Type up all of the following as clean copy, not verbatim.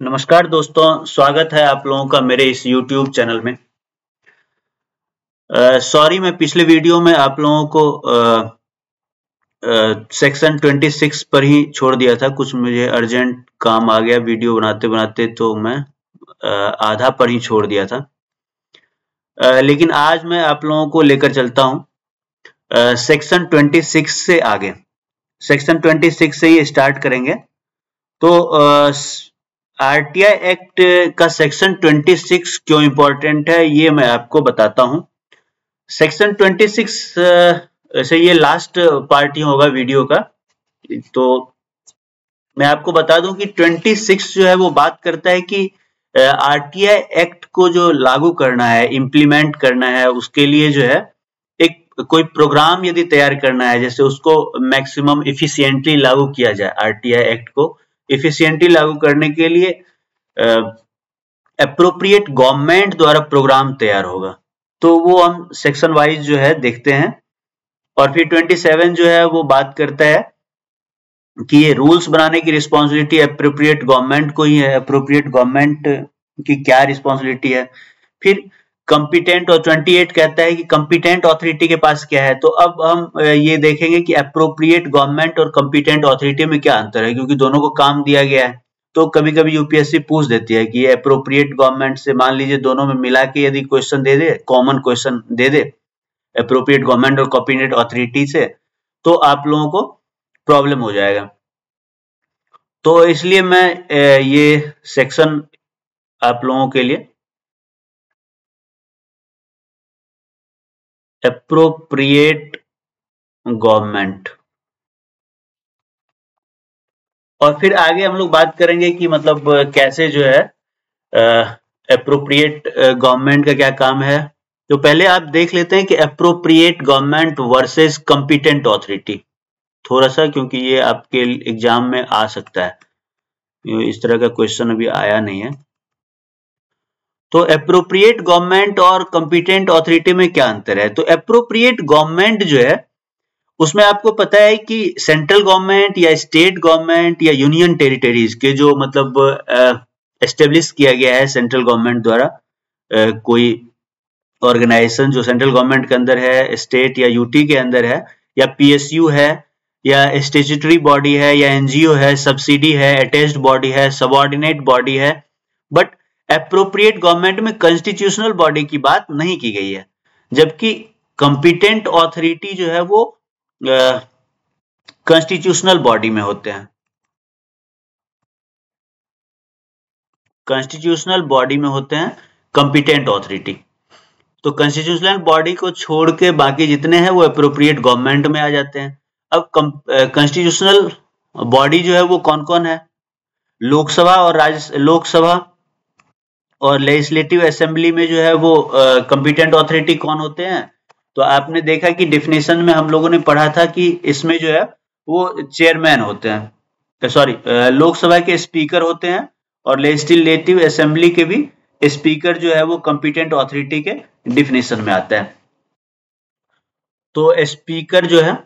नमस्कार दोस्तों, स्वागत है आप लोगों का मेरे इस YouTube चैनल में। सॉरी मैं पिछले वीडियो में आप लोगों को सेक्शन 26 पर ही छोड़ दिया था। कुछ मुझे अर्जेंट काम आ गया वीडियो बनाते बनाते, तो मैं आधा पर ही छोड़ दिया था। लेकिन आज मैं आप लोगों को लेकर चलता हूँ सेक्शन 26 से आगे। सेक्शन 26 से ही स्टार्ट करेंगे। तो आरटीआई एक्ट का सेक्शन 26 क्यों इम्पोर्टेंट है ये मैं आपको बताता हूं। सेक्शन 26 से ये लास्ट पार्ट ही होगा वीडियो का। तो मैं आपको बता दूं कि 26 जो है वो बात करता है कि आरटीआई एक्ट को जो लागू करना है, इम्प्लीमेंट करना है, उसके लिए जो है एक कोई प्रोग्राम यदि तैयार करना है, जैसे उसको मैक्सिमम इफिशिएंटली लागू किया जाए। आरटीआई एक्ट को इफिशिएंटली लागू करने के लिए एप्रोप्रिएट गवर्नमेंट द्वारा प्रोग्राम तैयार होगा। तो वो हम सेक्शन वाइज जो है देखते हैं। और फिर 27 जो है वो बात करता है कि ये रूल्स बनाने की रिस्पॉन्सिबिलिटी एप्रोप्रिएट गवर्नमेंट को ही है। एप्रोप्रिएट गवर्नमेंट की क्या रिस्पॉन्सिबिलिटी है। फिर कंपिटेंट, और 28 कहता है कि कंपिटेंट अथॉरिटी के पास क्या है। तो अब हम ये देखेंगे कि एप्रोप्रिएट गवर्नमेंट और कंपिटेंट अथॉरिटी में क्या अंतर है, क्योंकि दोनों को काम दिया गया है। तो कभी कभी यूपीएससी पूछ देती है कि एप्रोप्रिएट गवर्नमेंट से, मान लीजिए दोनों में मिला के यदि क्वेश्चन दे दे, कॉमन क्वेश्चन दे दे एप्रोप्रिएट गवर्नमेंट और कंपिटेंट अथॉरिटी से, तो आप लोगों को प्रॉब्लम हो जाएगा। तो इसलिए मैं ये सेक्शन आप लोगों के लिए एप्रोप्रिएट गवर्नमेंट, और फिर आगे हम लोग बात करेंगे कि मतलब कैसे जो है एप्रोप्रिएट गवर्नमेंट का क्या काम है। तो पहले आप देख लेते हैं कि appropriate government versus competent authority, थोड़ा सा, क्योंकि ये आपके एग्जाम में आ सकता है। इस तरह का क्वेश्चन अभी आया नहीं है। तो एप्रोप्रिएट गवर्नमेंट और कंपिटेंट अथॉरिटी में क्या अंतर है। तो एप्रोप्रिएट गवर्नमेंट जो है उसमें आपको पता है कि सेंट्रल गवर्नमेंट या स्टेट गवर्नमेंट या यूनियन टेरिटरीज के जो मतलब एस्टेब्लिश किया गया है सेंट्रल गवर्नमेंट द्वारा, कोई ऑर्गेनाइजेशन जो सेंट्रल गवर्नमेंट के अंदर है, स्टेट या यूटी के अंदर है, या पीएसयू है, या स्टेट्यूटरी बॉडी है, या एनजीओ है, सब्सिडी है, अटैच्ड बॉडी है, सबऑर्डिनेट बॉडी है। बट एप्रोप्रिएट गवर्नमेंट में कॉन्स्टिट्यूशनल बॉडी की बात नहीं की गई है, जबकि कंपिटेंट अथॉरिटी जो है वो कॉन्स्टिट्यूशनल बॉडी में होते हैं। कॉन्स्टिट्यूशनल बॉडी में होते हैं कंपिटेंट अथॉरिटी। तो कॉन्स्टिट्यूशनल बॉडी को छोड़ के बाकी जितने हैं वो एप्रोप्रिएट गवर्नमेंट में आ जाते हैं। अब कॉन्स्टिट्यूशनल बॉडी जो है वो कौन कौन है। लोकसभा और लेजिस्लेटिव असेंबली में जो है वो कंपिटेंट अथॉरिटी कौन होते हैं। तो आपने देखा कि डेफिनेशन में हम लोगों ने पढ़ा था कि इसमें जो है वो चेयरमैन होते हैं, सॉरी लोकसभा के स्पीकर होते हैं, और लेजिस्लेटिव असेंबली के भी स्पीकर जो है वो कंपिटेंट अथॉरिटी के डिफिनेशन में आता है। तो स्पीकर जो है,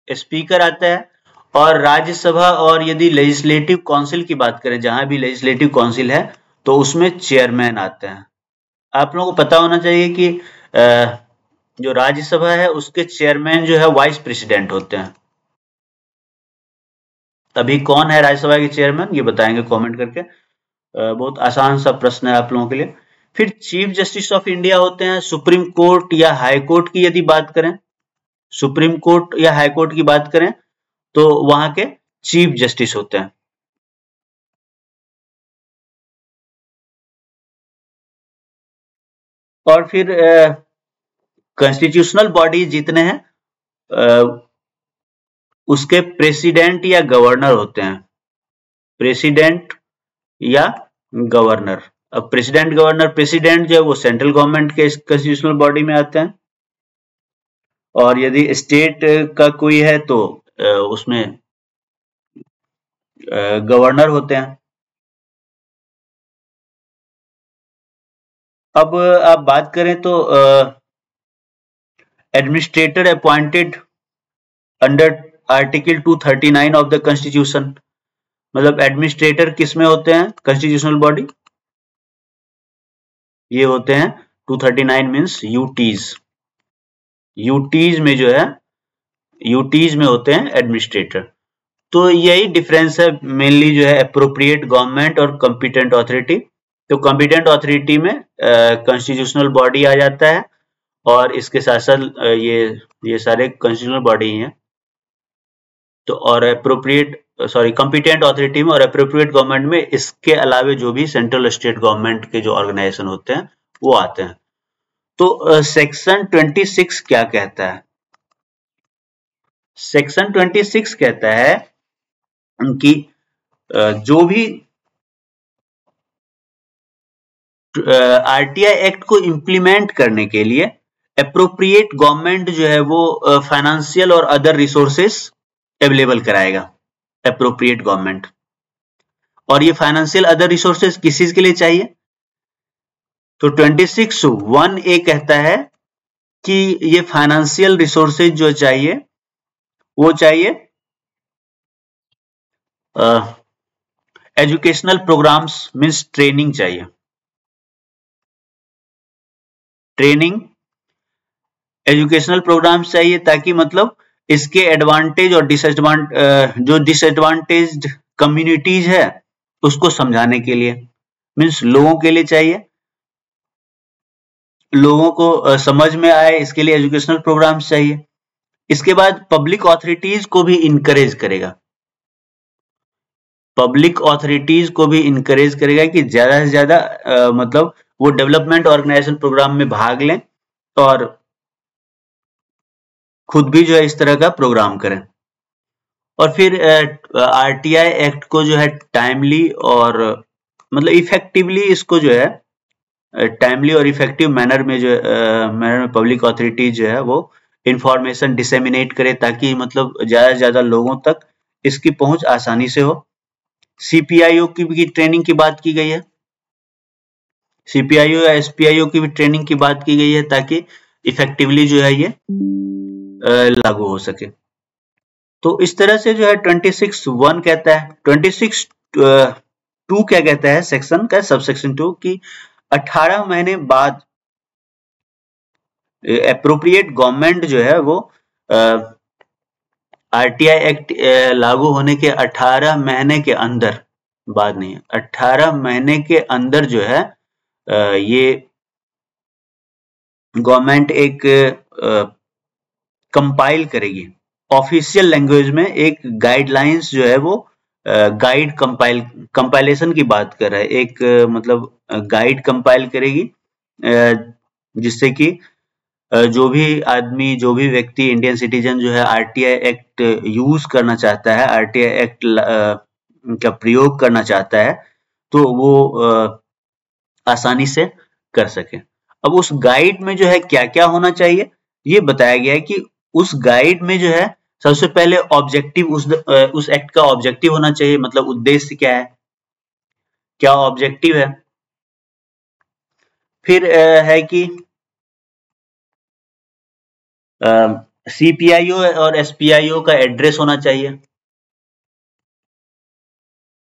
स्पीकर आता है, और राज्यसभा और यदि लेजिस्लेटिव काउंसिल की बात करें, जहां भी लेजिस्लेटिव काउंसिल है, तो उसमें चेयरमैन आते हैं। आप लोगों को पता होना चाहिए कि जो राज्यसभा है उसके चेयरमैन जो है वाइस प्रेसिडेंट होते हैं। अभी कौन है राज्यसभा के चेयरमैन ये बताएंगे कमेंट करके। बहुत आसान सा प्रश्न है आप लोगों के लिए। फिर चीफ जस्टिस ऑफ इंडिया होते हैं। सुप्रीम कोर्ट या हाई कोर्ट की यदि बात करें, सुप्रीम कोर्ट या हाई कोर्ट की बात करें, तो वहां के चीफ जस्टिस होते हैं। और फिर कॉन्स्टिट्यूशनल बॉडी जितने हैं उसके प्रेसिडेंट या गवर्नर होते हैं। प्रेसिडेंट या गवर्नर। अब प्रेसिडेंट गवर्नर, प्रेसिडेंट जो है वो सेंट्रल गवर्नमेंट के कॉन्स्टिट्यूशनल बॉडी में आते हैं, और यदि स्टेट का कोई है तो उसमें गवर्नर होते हैं। अब आप बात करें तो administrator appointed under article 239 of the constitution. मतलब एडमिनिस्ट्रेटर किस में होते हैं कॉन्स्टिट्यूशनल बॉडी, ये होते हैं 239 मीन्स यूटीज, यूटीज में जो है, यूटीज में होते हैं एडमिनिस्ट्रेटर। तो यही डिफरेंस है मेनली जो है अप्रोप्रिएट गवर्नमेंट और कॉम्पिटेंट अथॉरिटी। तो कॉम्पिटेंट अथॉरिटी में कॉन्स्टिट्यूशनल बॉडी आ जाता है और इसके साथ साथ ये सारे कॉन्स्टिट्यूशनल बॉडी हैं। तो और अप्रोप्रिएट कॉम्पिटेंट अथॉरिटी में और अप्रोप्रिएट गवर्नमेंट में इसके अलावे जो भी सेंट्रल स्टेट गवर्नमेंट के जो ऑर्गेनाइजेशन होते हैं वो आते हैं। तो सेक्शन 26 क्या कहता है? सेक्शन 26 कहता है कि जो भी आरटीआई एक्ट को इम्प्लीमेंट करने के लिए अप्रोप्रिएट गवर्नमेंट जो है वो फाइनेंशियल और अदर रिसोर्सेस अवेलेबल कराएगा, अप्रोप्रिएट गवर्नमेंट। और ये फाइनेंशियल अदर रिसोर्सेस किस चीज के लिए चाहिए? तो 26(1)(a) कहता है कि ये फाइनेंशियल रिसोर्सेज जो चाहिए वो चाहिए एजुकेशनल प्रोग्राम्स मीन्स ट्रेनिंग चाहिए, ट्रेनिंग एजुकेशनल प्रोग्राम्स चाहिए, ताकि मतलब इसके एडवांटेज और जो डिसएडवांटेज्ड कम्युनिटीज है उसको समझाने के लिए, मीन्स लोगों के लिए चाहिए, लोगों को समझ में आए इसके लिए एजुकेशनल प्रोग्राम्स चाहिए। इसके बाद पब्लिक ऑथोरिटीज को भी इनकरेज करेगा, पब्लिक ऑथोरिटीज को भी इनकरेज करेगा कि ज्यादा से ज्यादा मतलब वो डेवलपमेंट ऑर्गेनाइजेशन प्रोग्राम में भाग लें और खुद भी जो है इस तरह का प्रोग्राम करें। और फिर आरटीआई एक्ट को जो है टाइमली और मतलब इफेक्टिवली इसको जो है टाइमली और इफेक्टिव मैनर में जो मैनर में पब्लिक ऑथोरिटी जो है वो इंफॉर्मेशन डिसेमिनेट करे, ताकि मतलब ज्यादा से ज्यादा लोगों तक इसकी पहुंच आसानी से हो। सीपीआईओ की भी ट्रेनिंग की बात की गई है, सीपीआईओ या एसपीआईओ की भी ट्रेनिंग की बात की गई है, ताकि इफेक्टिवली जो है ये लागू हो सके। तो इस तरह से जो है 26(1) कहता है। 26(2) क्या कहता है सेक्शन का, सबसेक्शन 2 की 18 महीने बाद एप्रोप्रिएट गवर्नमेंट जो है वो आरटीआई एक्ट लागू होने के 18 महीने के अंदर, बाद नहीं, 18 महीने के अंदर जो है ये गवर्नमेंट एक कंपाइल करेगी ऑफिशियल लैंग्वेज में एक गाइडलाइंस जो है वो गाइड कंपाइलेशन की बात कर रहा है, एक मतलब गाइड कंपाइल करेगी जिससे कि जो भी आदमी, जो भी व्यक्ति इंडियन सिटीजन जो है आरटीआई एक्ट यूज करना चाहता है, आरटीआई एक्ट का प्रयोग करना चाहता है, तो वो आसानी से कर सके। अब उस गाइड में जो है क्या क्या होना चाहिए ये बताया गया है कि उस गाइड में जो है सबसे पहले ऑब्जेक्टिव, उस एक्ट का ऑब्जेक्टिव होना चाहिए, मतलब उद्देश्य क्या है, क्या ऑब्जेक्टिव है। फिर है कि सीपीआईओ और एसपीआईओ का एड्रेस होना चाहिए,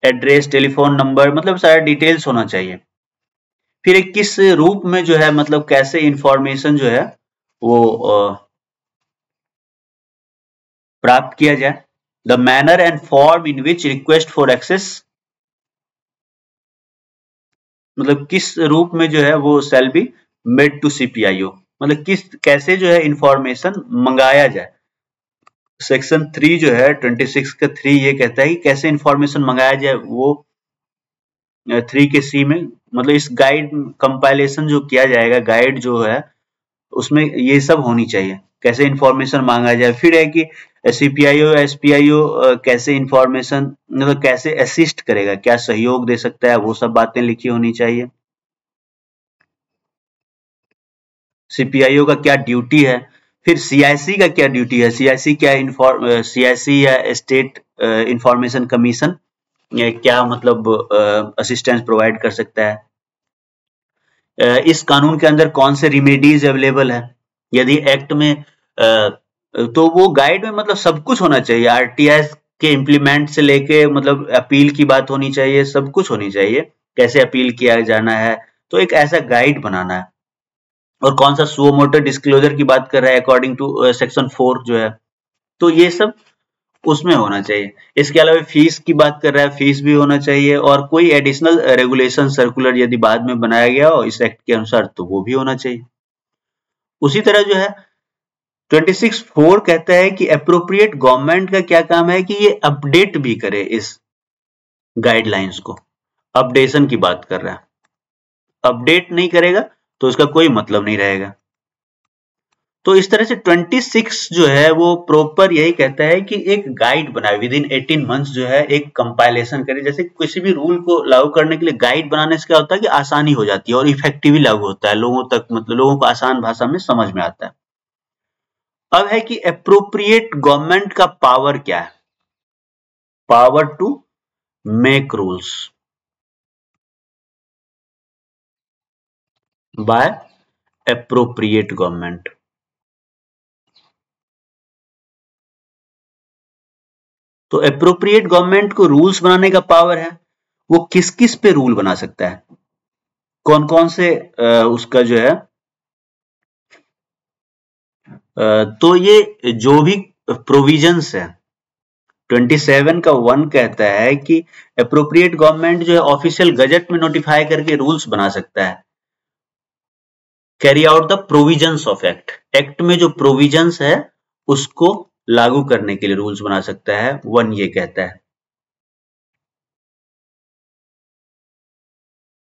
एड्रेस, टेलीफोन नंबर, मतलब सारा डिटेल्स होना चाहिए। फिर एक किस रूप में जो है, मतलब कैसे इंफॉर्मेशन जो है वो प्राप्त किया जाए, the manner and form in which request for access, मतलब किस रूप में जो है वो shall be made to CPIO, मतलब कैसे जो है इंफॉर्मेशन मंगाया जाए। सेक्शन 3 जो है 26 का 3 ये कहता है कि कैसे इंफॉर्मेशन मंगाया जाए, वो 3 के सी में, मतलब इस गाइड कंपाइलेशन जो किया जाएगा, गाइड जो है उसमें ये सब होनी चाहिए, कैसे इंफॉर्मेशन मांगा जाए। फिर है कि सीपीआईओ एसपीआईओ कैसे इंफॉर्मेशन, मतलब कैसे असिस्ट करेगा, क्या सहयोग दे सकता है, वो सब बातें लिखी होनी चाहिए। सीपीआईओ का क्या ड्यूटी है, फिर सीआईसी का क्या ड्यूटी है, सीआईसी या स्टेट इंफॉर्मेशन कमीशन क्या मतलब असिस्टेंस प्रोवाइड कर सकता है। इस कानून के अंदर कौन से रिमेडीज अवेलेबल है, यदि एक्ट में तो वो गाइड में मतलब सब कुछ होना चाहिए, आरटीआई के इम्प्लीमेंट से लेके मतलब अपील की बात होनी चाहिए, सब कुछ होनी चाहिए, कैसे अपील किया जाना है, तो एक ऐसा गाइड बनाना है। और कौन सा सुओ मोटो डिस्क्लोजर की बात कर रहा है अकॉर्डिंग टू सेक्शन 4 जो है, तो ये सब उसमें होना चाहिए। इसके अलावा फीस की बात कर रहा है, फीस भी होना चाहिए, और कोई एडिशनल रेगुलेशन सर्कुलर यदि बाद में बनाया गया हो इस एक्ट के अनुसार तो वो भी होना चाहिए। उसी तरह जो है 26(4) कहता है कि एप्रोप्रिएट गवर्नमेंट का क्या काम है कि ये अपडेट भी करे इस गाइडलाइंस को, अपडेशन की बात कर रहा है। अपडेट नहीं करेगा तो उसका कोई मतलब नहीं रहेगा। तो इस तरह से 26 जो है वो प्रॉपर यही कहता है कि एक गाइड बनाए, विद इन 18 मंथ्स जो है एक कंपाइलेशन करे। जैसे किसी भी रूल को लागू करने के लिए गाइड बनाने से क्या होता है कि आसानी हो जाती है और इफेक्टिवली लागू होता है, लोगों तक मतलब लोगों को आसान भाषा में समझ में आता है। अब है कि एप्रोप्रिएट गवर्नमेंट का पावर क्या है? Power to make rules by appropriate government. तो एप्रोप्रिएट गवर्नमेंट को रूल्स बनाने का पावर है। वो किस किस पे रूल बना सकता है, कौन कौन से उसका जो है तो ये जो भी प्रोविजंस है 27 का 1 कहता है कि एप्रोप्रिएट गवर्नमेंट जो है ऑफिशियल गजट में नोटिफाई करके रूल्स बना सकता है। Carry out the provisions of act, act में जो प्रोविजंस है उसको लागू करने के लिए रूल्स बना सकता है, 1 ये कहता है।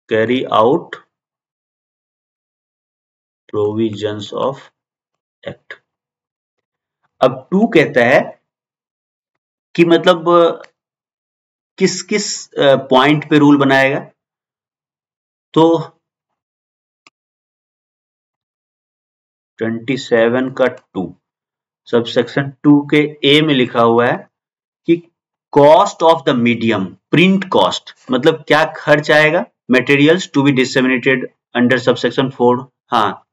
Carry out provisions of act. अब 2 कहता है कि मतलब किस किस पॉइंट पे रूल बनाएगा। तो 27 का 2 सबसेक्शन 2 के ए में लिखा हुआ है कि cost of the medium, print cost मतलब क्या खर्च आएगा, materials to be disseminated under subsection 4। हाँ,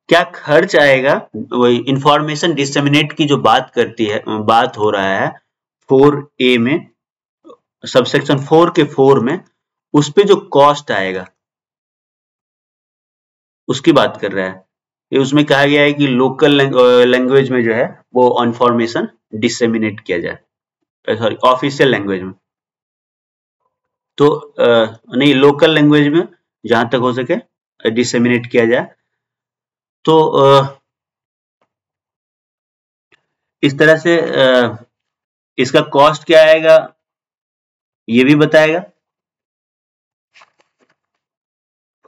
क्या खर्च आएगा, वही इंफॉर्मेशन डिसेमिनेट की जो बात करती है, बात हो रहा है 4A में, सबसेक्शन 4 के 4 में, उस पे जो कॉस्ट आएगा उसकी बात कर रहा है। ये उसमें कहा गया है कि लोकल लैंग्वेज में जो है वो इंफॉर्मेशन डिसेमिनेट किया जाए, सॉरी ऑफिशियल लैंग्वेज में, तो नहीं लोकल लैंग्वेज में जहां तक हो सके डिसेमिनेट किया जाए। तो इस तरह से इसका कॉस्ट क्या आएगा ये भी बताएगा।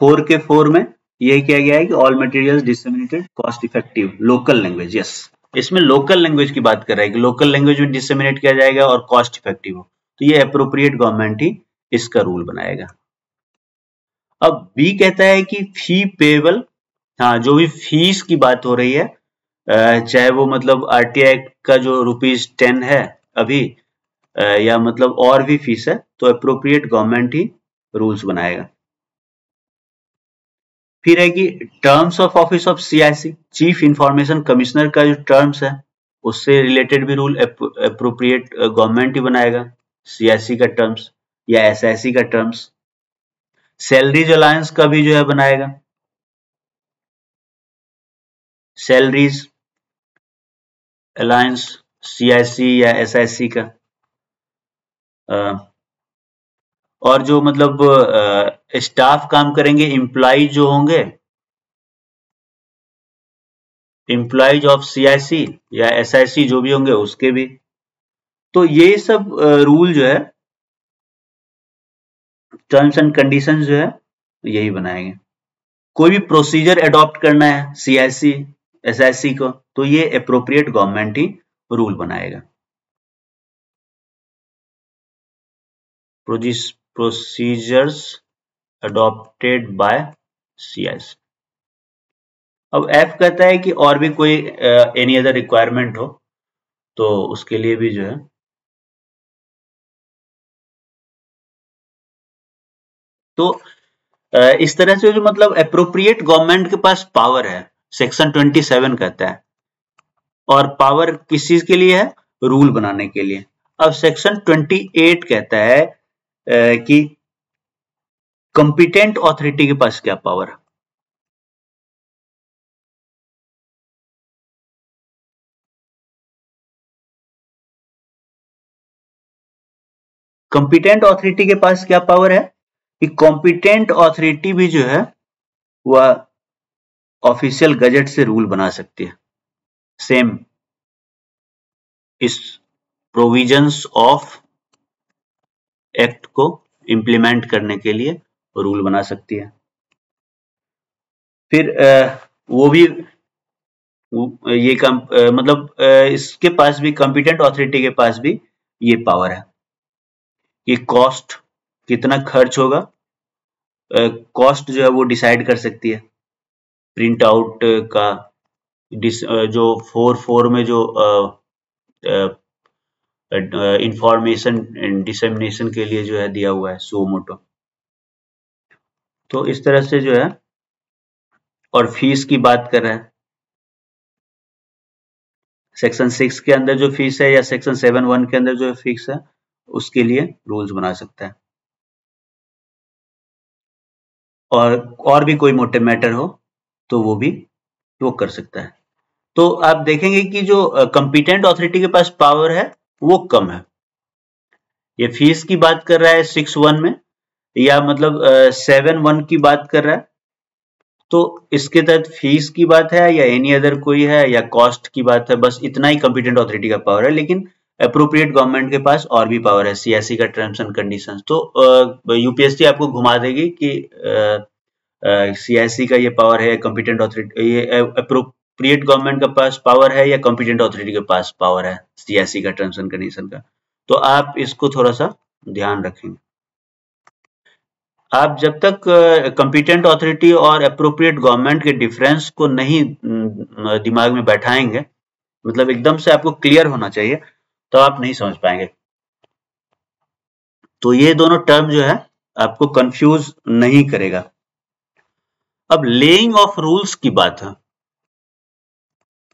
4 के 4 में यही किया गया है कि all materials disseminated cost effective local language. Yes, इसमें लोकल लैंग्वेज की बात कर रहा है कि लोकल लैंग्वेज में डिसेमिनेट किया जाएगा और कॉस्ट इफेक्टिव हो, तो ये एप्रोप्रिएट गवर्नमेंट ही इसका रूल बनाएगा। अब बी कहता है कि फी पेबल, हाँ जो भी फीस की बात हो रही है चाहे वो मतलब आरटीआई एक्ट का जो ₹10 है अभी या मतलब और भी फीस है, तो एप्रोप्रिएट गवर्नमेंट ही रूल्स बनाएगा। फिर है कि terms of office of CIC, chief information commissioner का जो टर्म्स है उससे रिलेटेड भी रूल एप्रोप्रिएट गवर्नमेंट ही बनाएगा, सीआईसी का टर्म्स या एसआईसी का टर्म्स। सैलरीज अलायंस का भी जो है बनाएगा, सैलरीज अलायंस सीआईसी या एसआईसी का। और जो मतलब स्टाफ काम करेंगे, एम्प्लॉय जो होंगे, एम्प्लॉयज ऑफ सीआईसी या एसआईसी जो भी होंगे उसके भी। तो ये सब रूल जो है, टर्म्स एंड कंडीशंस जो है यही बनाएंगे। कोई भी प्रोसीजर अडॉप्ट करना है सीआईसी एसआईसी को, तो ये एप्रोप्रिएट गवर्नमेंट ही रूल बनाएगा। Procedures adopted by CIC. अब एफ कहता है कि और भी कोई एनी अदर रिक्वायरमेंट हो तो उसके लिए भी जो है, तो इस तरह से जो मतलब एप्रोप्रिएट गवर्नमेंट के पास पावर है, सेक्शन 27 कहता है। और पावर किस चीज के लिए है, रूल बनाने के लिए। अब सेक्शन 28 कहता है कि कंपिटेंट ऑथोरिटी के पास क्या पावर है। कंपिटेंट ऑथोरिटी के पास क्या पावर है कि कॉम्पिटेंट ऑथोरिटी भी जो है वह ऑफिशियल गजेट से रूल बना सकती है। सेम इस प्रोविजंस ऑफ एक्ट को इंप्लीमेंट करने के लिए रूल बना सकती है। फिर वो भी ये मतलब इसके पास भी कॉम्पिटेंट ऑथोरिटी के पास भी ये पावर है कि कॉस्ट कितना खर्च होगा, कॉस्ट जो है वो डिसाइड कर सकती है। प्रिंट आउट का जो 4 में जो इंफॉर्मेशन डिसेमिनेशन के लिए जो है दिया हुआ है सुओ मोटो, तो इस तरह से जो है। और फीस की बात कर रहा है, सेक्शन 6 के अंदर जो फीस है या सेक्शन 7(1) के अंदर जो फीस है उसके लिए रूल्स बना सकता है। और भी कोई मोटे मैटर हो तो वो कर सकता है। तो आप देखेंगे कि जो कॉम्पिटेंट ऑथोरिटी के पास पावर है वो कम है। ये फीस की बात कर रहा है 6(1) में, या मतलब 7(1) की बात कर रहा है, तो इसके तहत फीस की बात है या एनी अदर कोई है या कॉस्ट की बात है, बस इतना ही कॉम्पिटेंट ऑथोरिटी का पावर है। लेकिन अप्रोप्रिएट गवर्नमेंट के पास और भी पावर है, सीएससी का टर्म्स एंड कंडीशंस। तो यूपीएससी आपको घुमा देगी कि सीएससी का ये पावर है, कॉम्पिटेंट ऑथोरिटी, ये अप्रोप्रिएट गवर्नमेंट के पास पावर है या कॉम्पिटेंट ऑथोरिटी के पास पावर है सीएससी का टर्म्स एंड कंडीशन का। तो आप इसको थोड़ा सा ध्यान रखेंगे। आप जब तक कॉम्पिटेंट ऑथोरिटी और अप्रोप्रिएट गवर्नमेंट के डिफरेंस को नहीं दिमाग में बैठाएंगे, मतलब एकदम से आपको क्लियर होना चाहिए, तो आप नहीं समझ पाएंगे। तो ये दोनों टर्म जो है आपको कंफ्यूज नहीं करेगा। अब लेइंग ऑफ रूल्स की बात है।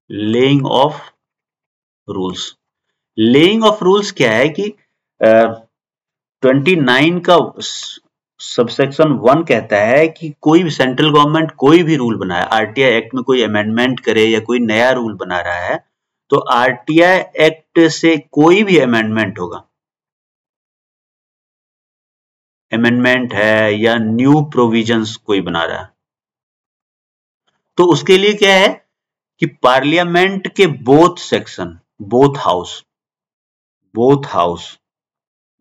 Laying of rules, laying of rules क्या है कि 29 का सबसेक्शन 1 कहता है कि कोई भी सेंट्रल गवर्नमेंट कोई भी रूल बनाए, आरटीआई एक्ट में कोई अमेंडमेंट करे या कोई नया रूल बना रहा है, तो आरटीआई एक्ट से कोई भी अमेंडमेंट होगा, अमेंडमेंट है या न्यू प्रोविजंस कोई बना रहा है, तो उसके लिए क्या है कि पार्लियामेंट के बोथ सेक्शन, बोथ हाउस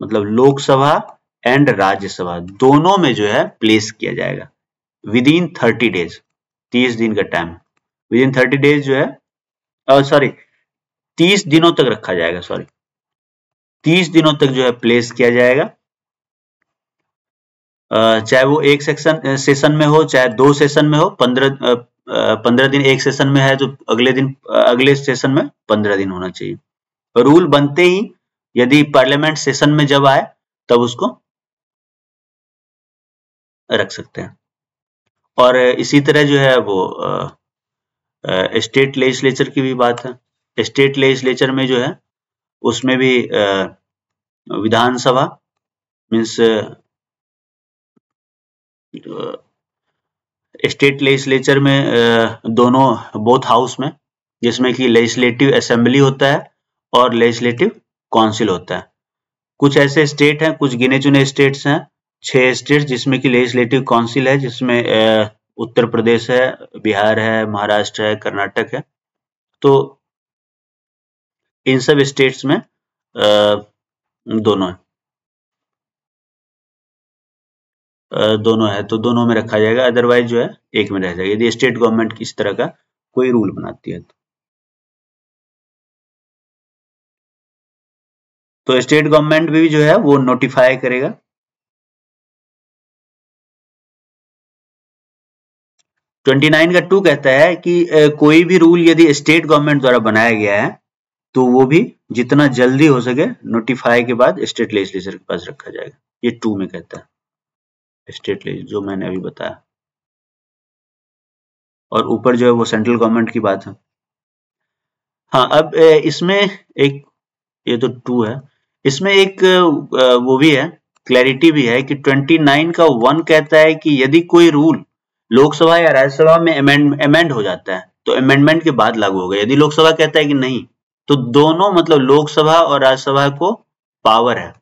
मतलब लोकसभा एंड राज्यसभा दोनों में जो है प्लेस किया जाएगा विद इन 30 डेज, 30 दिन का टाइम, विद इन 30 डेज जो है, सॉरी 30 दिनों तक रखा जाएगा, 30 दिनों तक जो है प्लेस किया जाएगा। चाहे वो एक सेशन में हो, चाहे 2 सेशन में हो, 15 दिन एक सेशन में है तो अगले सेशन में 15 दिन होना चाहिए। रूल बनते ही यदि पार्लियामेंट सेशन में जब आए तब उसको रख सकते हैं। और इसी तरह जो है वो स्टेट लेजिस्लेचर की भी बात है। स्टेट लेजिस्लेचर में जो है उसमें भी विधानसभा मीन्स स्टेट लेजिस्लेचर में दोनों बोथ हाउस में, जिसमें कि लेजिस्लेटिव असेंबली होता है और लेजिस्लेटिव काउंसिल होता है। कुछ ऐसे स्टेट हैं, कुछ गिने चुने स्टेट्स हैं, 6 स्टेट्स जिसमें कि लेजिस्लेटिव काउंसिल है, जिसमें उत्तर प्रदेश है, बिहार है, महाराष्ट्र है, कर्नाटक है। तो इन सब स्टेट्स में दोनों है, तो दोनों में रखा जाएगा, अदरवाइज जो है एक में रह जाएगा यदि स्टेट गवर्नमेंट इस तरह का कोई रूल बनाती है तो स्टेट गवर्नमेंट भी जो है वो नोटिफाई करेगा। तो 29 का 2 कहता है कि कोई भी रूल यदि स्टेट गवर्नमेंट द्वारा बनाया गया है तो वो भी जितना जल्दी हो सके नोटिफाई के बाद स्टेट लेजिस्लेचर के पास रखा जाएगा। ये 2 में कहता है स्टेट लेजिस्लेचर, जो मैंने अभी बताया। और ऊपर जो है वो सेंट्रल गवर्नमेंट की बात है। हाँ, अब इसमें एक, ये तो 2 है, इसमें एक वो भी है, क्लैरिटी भी है कि 29 का 1 कहता है कि यदि कोई रूल लोकसभा या राज्यसभा में अमेंड हो जाता है तो अमेंडमेंट के बाद लागू होगा। यदि लोकसभा कहता है कि नहीं, तो दोनों मतलब लोकसभा और राज्यसभा को पावर है,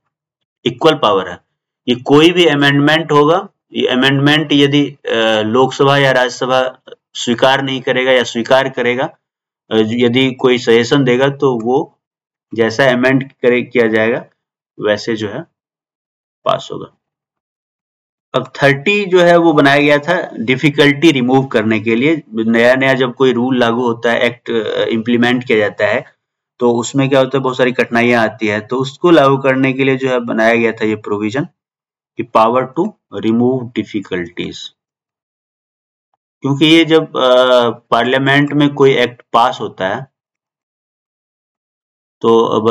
इक्वल पावर है। ये कोई भी अमेंडमेंट होगा, ये अमेंडमेंट यदि लोकसभा या राज्यसभा स्वीकार नहीं करेगा या स्वीकार करेगा, यदि कोई सजेशन देगा तो वो जैसा अमेंड किया जाएगा वैसे जो है पास होगा। अब 30 जो है वो बनाया गया था डिफिकल्टी रिमूव करने के लिए। नया नया जब कोई रूल लागू होता है, एक्ट इम्प्लीमेंट किया जाता है, तो उसमें क्या होता है, बहुत सारी कठिनाइयां आती है, तो उसको लागू करने के लिए जो है बनाया गया था ये प्रोविजन कि पावर टू रिमूव डिफिकल्टीज। क्योंकि ये जब पार्लियामेंट में कोई एक्ट पास होता है तो अब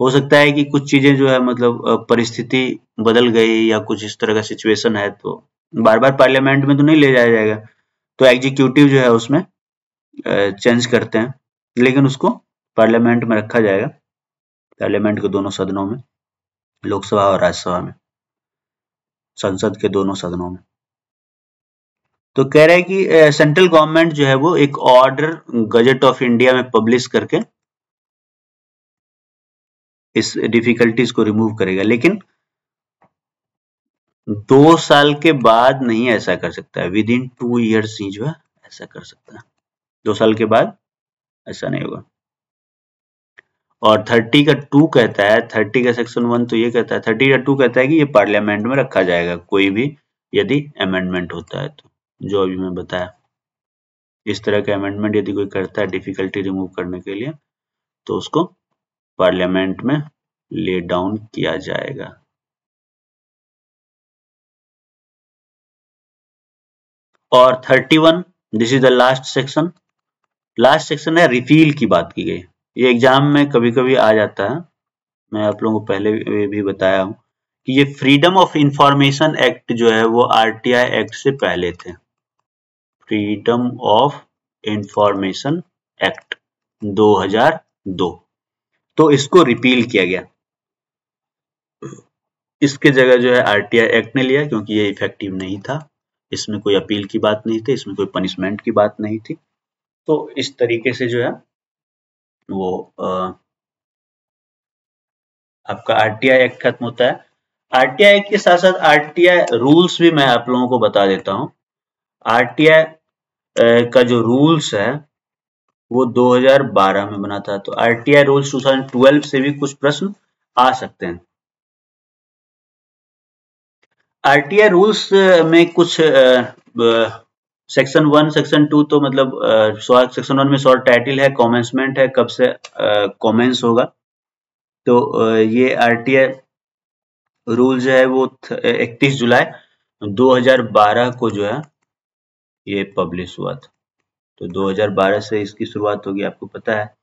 हो सकता है कि कुछ चीजें जो है मतलब परिस्थिति बदल गई या कुछ इस तरह का सिचुएशन है, तो बार बार पार्लियामेंट में तो नहीं ले जाया जाएगा, तो एग्जीक्यूटिव जो है उसमें चेंज करते हैं, लेकिन उसको पार्लियामेंट में रखा जाएगा, पार्लियामेंट के दोनों सदनों में, लोकसभा और राज्यसभा में, संसद के दोनों सदनों में। तो कह रहा है कि सेंट्रल गवर्नमेंट जो है वो एक ऑर्डर गजट ऑफ इंडिया में पब्लिश करके इस डिफिकल्टीज को रिमूव करेगा, लेकिन 2 साल के बाद नहीं ऐसा कर सकता है, विद इन 2 ईयर्स ही जो है ऐसा कर सकता है, 2 साल के बाद ऐसा नहीं होगा। और 30 का 2 कहता है, 30 का सेक्शन 1 तो ये कहता है, 30 का 2 कहता है कि ये पार्लियामेंट में रखा जाएगा कोई भी यदि अमेंडमेंट होता है तो, जो अभी मैं बताया इस तरह का अमेंडमेंट यदि कोई करता है डिफिकल्टी रिमूव करने के लिए तो उसको पार्लियामेंट में ले डाउन किया जाएगा। और 31, this is the last section. Last section है रिपील की बात की गई। ये एग्जाम में कभी कभी आ जाता है, मैं आप लोगों को पहले भी बताया हूं कि ये फ्रीडम ऑफ इंफॉर्मेशन एक्ट जो है वो आरटीआई एक्ट से पहले थे। फ्रीडम ऑफ इंफॉर्मेशन एक्ट 2002, तो इसको रिपील किया गया, इसके जगह जो है आरटीआई एक्ट ने लिया, क्योंकि ये इफेक्टिव नहीं था, इसमें कोई अपील की बात नहीं थी, इसमें कोई पनिशमेंट की बात नहीं थी, तो इस तरीके से जो है वो आपका आरटीआई एक्ट खत्म होता है। आरटीआई एक्ट के साथ साथ आरटीआई रूल्स भी मैं आप लोगों को बता देता हूं। आरटीआई का जो रूल्स है वो 2012 में बना था, तो आरटीआई रूल्स 2012 से भी कुछ प्रश्न आ सकते हैं। आरटीआई रूल्स में कुछ सेक्शन 1 सेक्शन 2 तो मतलब सेक्शन 1 में शॉर्ट टाइटल है, कमेंसमेंट है, कब से कमेंस होगा, तो ये आरटीआई रूल जो है वो 31 जुलाई 2012 को जो है ये पब्लिश हुआ था, तो 2012 से इसकी शुरुआत होगी, आपको पता है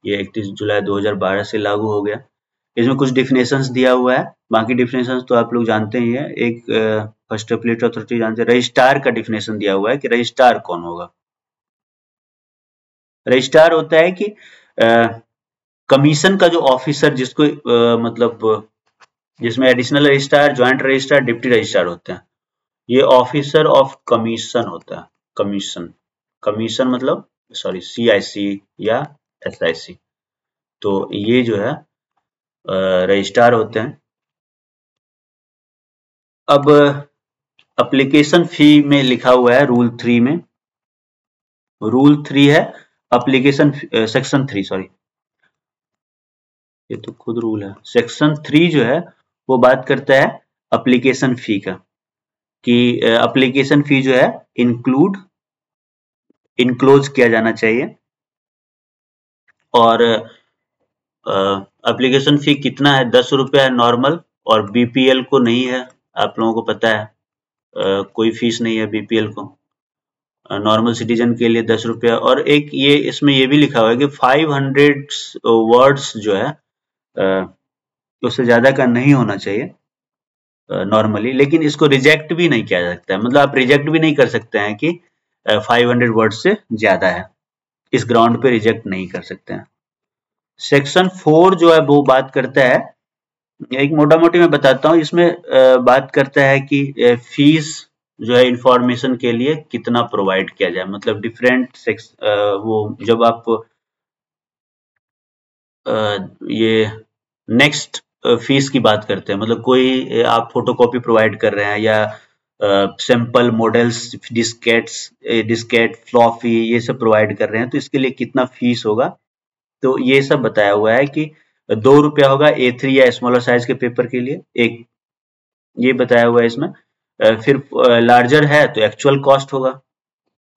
ये 31 जुलाई 2012 से लागू हो गया। इसमें कुछ डिफिनेशंस दिया हुआ है, बाकी डिफिनेशंस तो आप लोग जानते ही है। एक फर्स्ट एपीलेट अथॉरिटी जानते हैं, रजिस्ट्रार का डिफिनेशन दिया हुआ है कि रजिस्ट्रार कौन होगा। रजिस्ट्रार होता है कि कमीशन का जो ऑफिसर जिसको मतलब जिसमें additional registrar, joint registrar, deputy registrar होते हैं, ये ऑफिसर ऑफ कमीशन होता है। कमीशन, कमीशन मतलब सॉरी सीआईसी या एसआईसी, तो ये जो है रजिस्ट्रार होते हैं। अब एप्लीकेशन फी में लिखा हुआ है रूल 3 में, रूल 3 है एप्लीकेशन सेक्शन 3 सॉरी, ये तो खुद रूल है। सेक्शन 3 जो है वो बात करता है एप्लीकेशन फी का, कि एप्लीकेशन फी जो है इनक्लोज किया जाना चाहिए, और एप्लीकेशन फी कितना है, 10 रुपया नॉर्मल, और बीपीएल को नहीं है, आप लोगों को पता है कोई फीस नहीं है बीपीएल को, नॉर्मल सिटीजन के लिए 10 रुपया। और एक ये इसमें ये भी लिखा हुआ है कि 500 वर्ड्स जो है उससे ज्यादा का नहीं होना चाहिए नॉर्मली, लेकिन इसको रिजेक्ट भी नहीं किया जा सकता है, मतलब आप रिजेक्ट भी नहीं कर सकते हैं कि 500 वर्ड से ज्यादा है, इस ग्राउंड पे रिजेक्ट नहीं कर सकते हैं। सेक्शन 4 जो है वो बात करता है एक मोटा मोटी मैं बताता हूँ। इसमें बात करता है कि फीस जो है इंफॉर्मेशन के लिए कितना प्रोवाइड किया जाए, मतलब डिफरेंट सेक्स वो जब आप ये नेक्स्ट फीस की बात करते हैं, मतलब कोई आप फोटोकॉपी प्रोवाइड कर रहे हैं या सैंपल मॉडल्स, डिस्केट फ्लॉपी ये सब प्रोवाइड कर रहे हैं, तो इसके लिए कितना फीस होगा। तो ये सब बताया हुआ है कि ₹2 होगा A3 या स्मॉलर साइज के पेपर के लिए, एक ये बताया हुआ है इसमें। फिर लार्जर है तो एक्चुअल कॉस्ट होगा,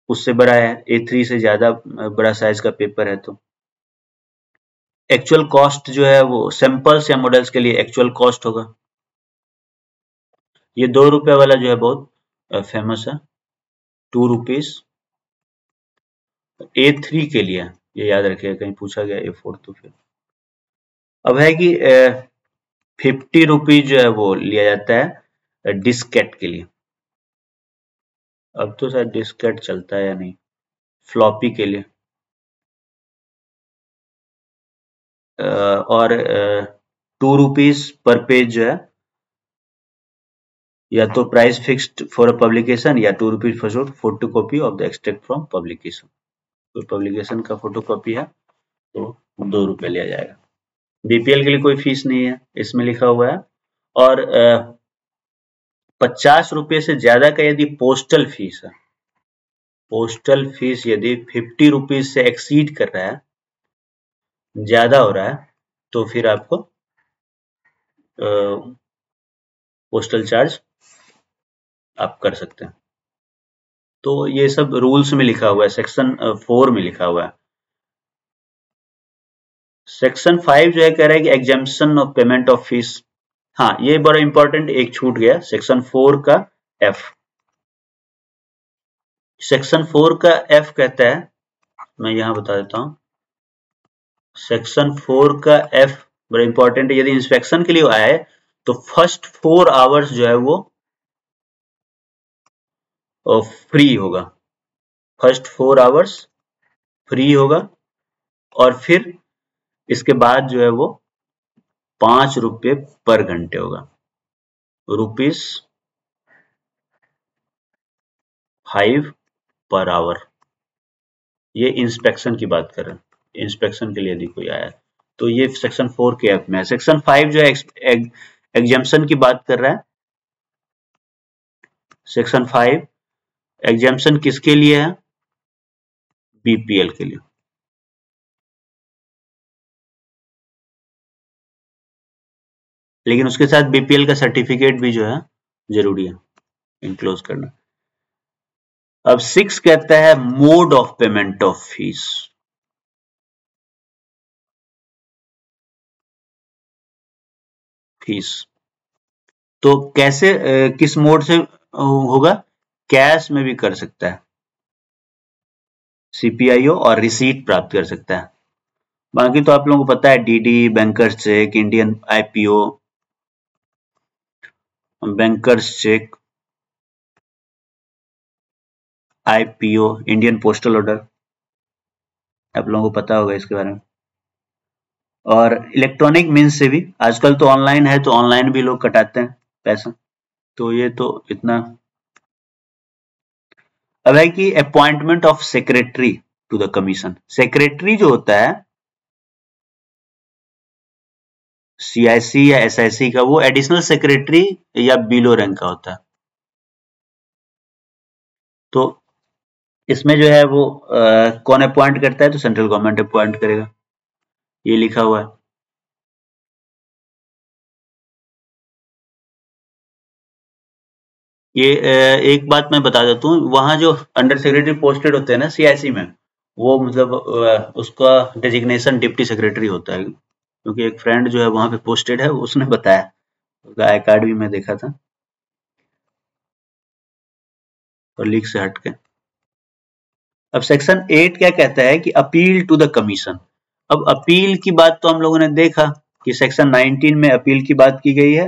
उससे बड़ा है, A3 से ज्यादा बड़ा साइज का पेपर है तो एक्चुअल कॉस्ट जो है वो सैंपल्स या मॉडल्स के लिए एक्चुअल कॉस्ट होगा। ये ₹2 वाला जो है बहुत फेमस है, ₹2। A3 के लिए ये याद रखिएगा, कहीं पूछा गया A4 तो फिर अब है कि ₹50 जो है वो लिया जाता है डिस्केट के लिए। अब तो शायद डिस्केट चलता है या नहीं, फ्लॉपी के लिए। और ₹2 पर पेज जो है, या तो price fixed for a publication या ₹2 for photo copy of the extract from publication. तो पब्लिकेशन का फोटो कॉपी है तो ₹2 लिया जाएगा। बीपीएल के लिए कोई फीस नहीं है, इसमें लिखा हुआ है। और ₹50 से ज्यादा का यदि पोस्टल फीस है, पोस्टल फीस यदि ₹50 से एक्सीड कर रहा है, ज्यादा हो रहा है, तो फिर आपको पोस्टल चार्ज आप कर सकते हैं। तो ये सब रूल्स में लिखा हुआ है, सेक्शन 4 में लिखा हुआ है। सेक्शन 5 जो है कह रहा है कि exemption of payment of fees. हाँ, ये बड़ा इंपॉर्टेंट एक छूट गया, सेक्शन 4 का F। सेक्शन 4 का F कहता है, मैं यहां बता देता हूं। सेक्शन 4 का F बड़ा इंपॉर्टेंट है, यदि इंस्पेक्शन के लिए आए तो फर्स्ट 4 आवर्स जो है वो फ्री होगा, फर्स्ट 4 आवर्स फ्री होगा, और फिर इसके बाद जो है वो ₹5 पर घंटे होगा, ₹5 पर आवर। ये इंस्पेक्शन की बात कर रहे हैं, इंस्पेक्शन के लिए यदि कोई आया तो ये सेक्शन 4 के F में है। सेक्शन 5 जो है एग्जाम्पशन की बात कर रहा है। सेक्शन 5 एग्जाम्पशन किसके लिए है? बीपीएल के लिए। लेकिन उसके साथ बीपीएल का सर्टिफिकेट भी जो है जरूरी है इनक्लोज करना। अब 6 कहता है mode of payment of fees. Fees तो कैसे किस मोड से होगा? कैश में भी कर सकता है सीपीआईओ, और रिसीट प्राप्त कर सकता है। बाकी तो आप लोगों को पता है, DD, bankers cheque, Indian IPO, bankers cheque, IPO, Indian postal order, आप लोगों को पता होगा इसके बारे में। और इलेक्ट्रॉनिक मीन्स से भी, आजकल तो ऑनलाइन है तो ऑनलाइन भी लोग कटाते हैं पैसा। तो ये तो इतना। अब है कि appointment of secretary to the commission. Secretary जो होता है सीआईसी या एसआईसी का, वो एडिशनल सेक्रेटरी या बिलो रैंक का होता है। तो इसमें जो है वो कौन अपॉइंट करता है? तो सेंट्रल गवर्नमेंट अपॉइंट करेगा, ये लिखा हुआ है। ये एक बात मैं बता देता हूँ, वहां जो अंडर सेक्रेटरी पोस्टेड होते हैं ना सीआईसी में, वो मतलब उसका डेजिग्नेशन डिप्टी सेक्रेटरी होता है, क्योंकि एक फ्रेंड जो है वहां पे पोस्टेड है, उसने बताया, उसका आई कार्ड भी मैं देखा था, और लीक से हटके। अब सेक्शन 8 क्या कहता है कि अपील टू द कमीशन। अब अपील की बात तो हम लोगों ने देखा कि सेक्शन 19 में अपील की बात की गई है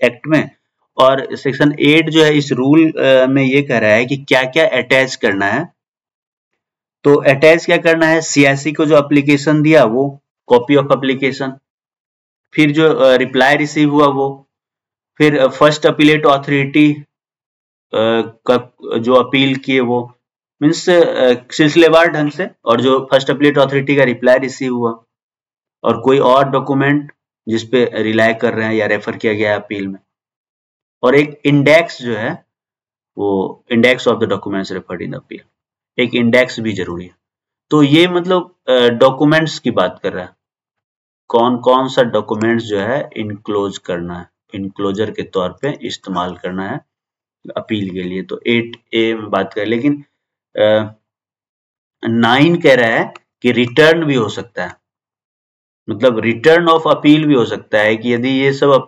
एक्ट में, और सेक्शन 8 जो है इस रूल में ये कह रहा है कि क्या क्या अटैच करना है। तो अटैच क्या करना है? सीआईसी को जो एप्लीकेशन दिया वो कॉपी ऑफ एप्लीकेशन, फिर जो रिप्लाई रिसीव हुआ वो, फिर फर्स्ट अपीलेट ऑथोरिटी का जो अपील किए वो, मीन्स सिलसिलेवार ढंग से, और जो फर्स्ट अपीलेट ऑथोरिटी का रिप्लाई रिसीव हुआ, और कोई और डॉक्यूमेंट जिसपे रिलाई कर रहे हैं या रेफर किया गया है अपील में, और एक इंडेक्स जो है वो index of the documents referred in appeal, एक इंडेक्स भी जरूरी है। तो ये मतलब डॉक्यूमेंट्स की बात कर रहा है, कौन कौन सा डॉक्यूमेंट्स जो है इनक्लोज करना है, इनक्लोजर के तौर पे इस्तेमाल करना है अपील के लिए। तो 8A में बात करें, लेकिन 9 कह रहा है कि रिटर्न भी हो सकता है, मतलब रिटर्न ऑफ अपील भी हो सकता है कि यदि ये सब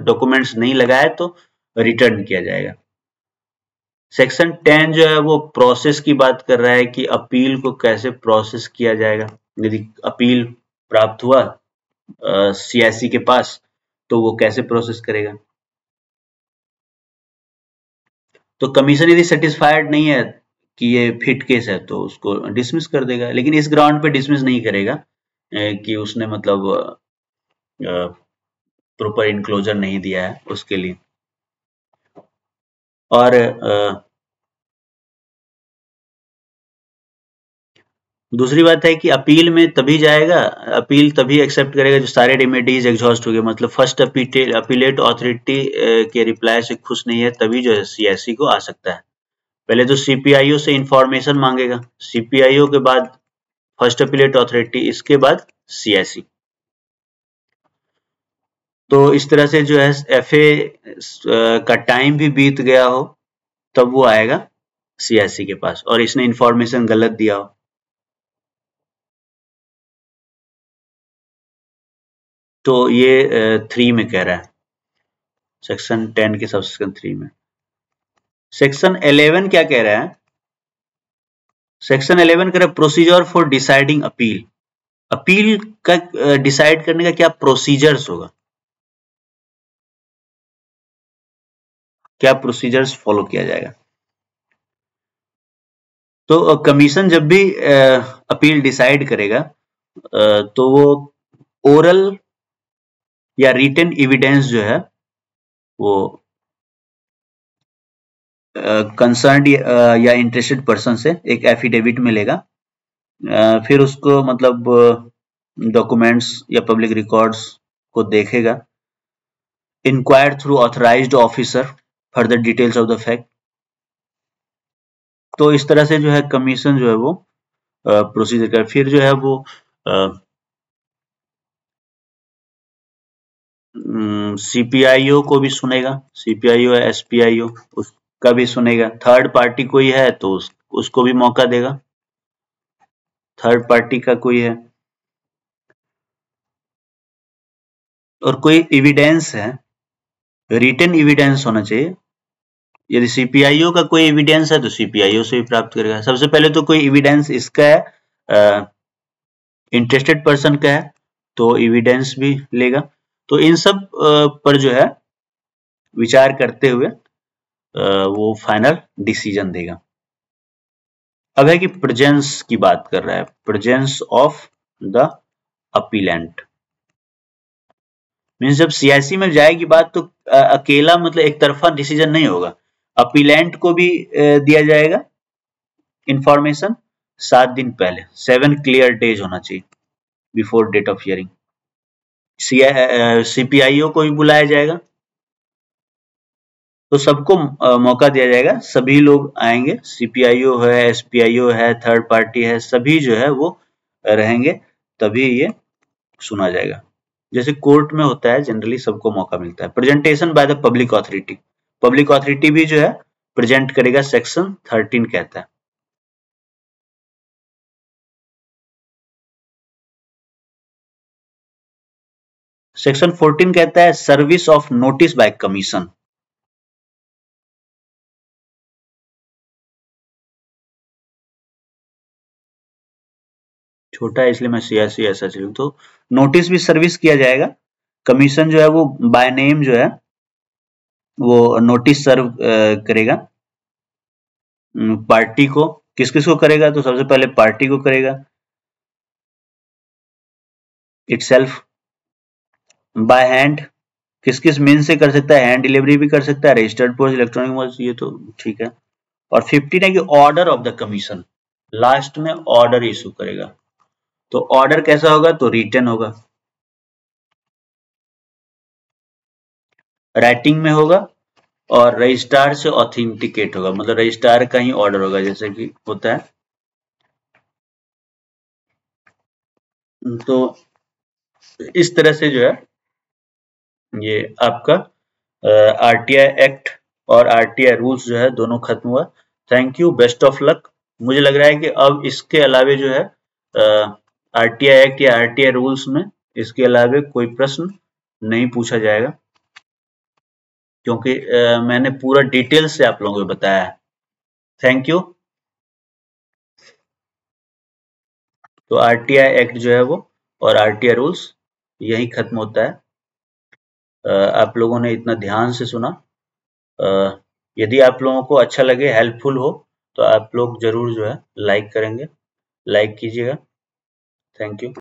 डॉक्यूमेंट्स नहीं लगाए तो रिटर्न किया जाएगा। सेक्शन 10 जो है वो प्रोसेस की बात कर रहा है कि अपील को कैसे प्रोसेस किया जाएगा। यदि अपील प्राप्त हुआ CIC के पास तो वो कैसे प्रोसेस करेगा। तो कमीशन यदि सेटिस्फाइड नहीं है कि ये फिट केस है तो उसको डिसमिस कर देगा, लेकिन इस ग्राउंड पे डिसमिस नहीं करेगा कि उसने मतलब प्रॉपर इनक्लोजर नहीं दिया है उसके लिए। और दूसरी बात है कि अपील में तभी जाएगा, अपील तभी एक्सेप्ट करेगा जो सारे रेमेडीज एग्जॉस्ट हो गए, मतलब फर्स्ट अपीलेट ऑथोरिटी के रिप्लाई से खुश नहीं है तभी जो है CIC को आ सकता है। पहले तो CPIO से इंफॉर्मेशन मांगेगा, CPIO के बाद फर्स्ट अपीलेट ऑथोरिटी, इसके बाद CIC। तो इस तरह से जो है FA का टाइम भी बीत गया हो तब वो आएगा CIC के पास और इसने इंफॉर्मेशन गलत दिया हो। तो ये 3 में कह रहा है, सेक्शन 10 के सबसेक्शन 3 में। सेक्शन 11 क्या कह रहा है? सेक्शन 11 कह रहा है procedure for deciding appeal. Appeal का डिसाइड करने का क्या प्रोसीजर्स होगा, क्या प्रोसीजर्स फॉलो किया जाएगा। तो कमीशन जब भी अपील डिसाइड करेगा तो वो ओरल या रिटन एविडेंस जो है वो कंसर्न्ड या इंटरेस्टेड पर्सन से एक एफिडेविट मिलेगा, फिर उसको मतलब डॉक्यूमेंट्स या पब्लिक रिकॉर्ड्स को देखेगा, inquire through authorised officer further details of the fact. तो इस तरह से जो है कमीशन जो है वो प्रोसीजर कर, फिर जो है वो CPIO को भी सुनेगा, CPIO है SPIO उसका भी सुनेगा, थर्ड पार्टी कोई है तो उसको भी मौका देगा, थर्ड पार्टी का कोई है, और कोई एविडेंस है, रिटन एविडेंस होना चाहिए। यदि CPIO का कोई एविडेंस है तो CPIO से भी प्राप्त करेगा। सबसे पहले तो कोई एविडेंस इसका है, इंटरेस्टेड पर्सन का है तो एविडेंस भी लेगा। तो इन सब पर जो है विचार करते हुए वो फाइनल डिसीजन देगा। अब है कि प्रेजेंस की बात कर रहा है, presence of the appellate. Means जब CIC में जाएगी बात तो अकेला मतलब एक तरफा डिसीजन नहीं होगा, अपीलेंट को भी दिया जाएगा इंफॉर्मेशन 7 दिन पहले, 7 क्लियर डेज होना चाहिए before date of hearing. CPIO को भी बुलाया जाएगा, तो सबको मौका दिया जाएगा, सभी लोग आएंगे, CPIO है, SPIO है, थर्ड पार्टी है, सभी जो है वो रहेंगे, तभी ये सुना जाएगा। जैसे कोर्ट में होता है जनरली सबको मौका मिलता है। Presentation by the public authority, public authority भी जो है प्रेजेंट करेगा, सेक्शन 13 कहता है। सेक्शन 14 कहता है service of notice bye commission. छोटा है इसलिए मैं CIC ऐसा चलूँ, तो नोटिस भी सर्विस किया जाएगा, कमीशन जो है वो बाय नेम जो है वो नोटिस सर्व करेगा पार्टी को। किस किस को करेगा, तो सबसे पहले पार्टी को करेगा इटसेल्फ, बाय हैंड किस किस मीन से कर सकता है, हैंड डिलीवरी भी कर सकता है, रजिस्टर्ड पोस्ट, इलेक्ट्रॉनिक पोस्ट, ये तो ठीक है। और 15 है कि order of the commission, last में ऑर्डर इशू करेगा। तो ऑर्डर कैसा होगा, तो रिटन होगा, राइटिंग में होगा, और रजिस्ट्रार से ऑथेंटिकेट होगा, मतलब रजिस्ट्रार का ही ऑर्डर होगा, जैसे कि होता है। तो इस तरह से जो है ये आपका आरटीआई एक्ट और आरटीआई रूल्स जो है दोनों खत्म हुआ। Thank you, best of luck. मुझे लग रहा है कि अब इसके अलावे जो है आरटीआई एक्ट या आरटीआई रूल्स में इसके अलावे कोई प्रश्न नहीं पूछा जाएगा, क्योंकि मैंने पूरा डिटेल से आप लोगों को बताया है। Thank you. तो आरटीआई एक्ट जो है वो और आरटीआई रूल्स यही खत्म होता है। आप लोगों ने इतना ध्यान से सुना। यदि आप लोगों को अच्छा लगे, हेल्पफुल हो, तो आप लोग जरूर जो है लाइक करेंगे, लाइक कीजिएगा। Thank you.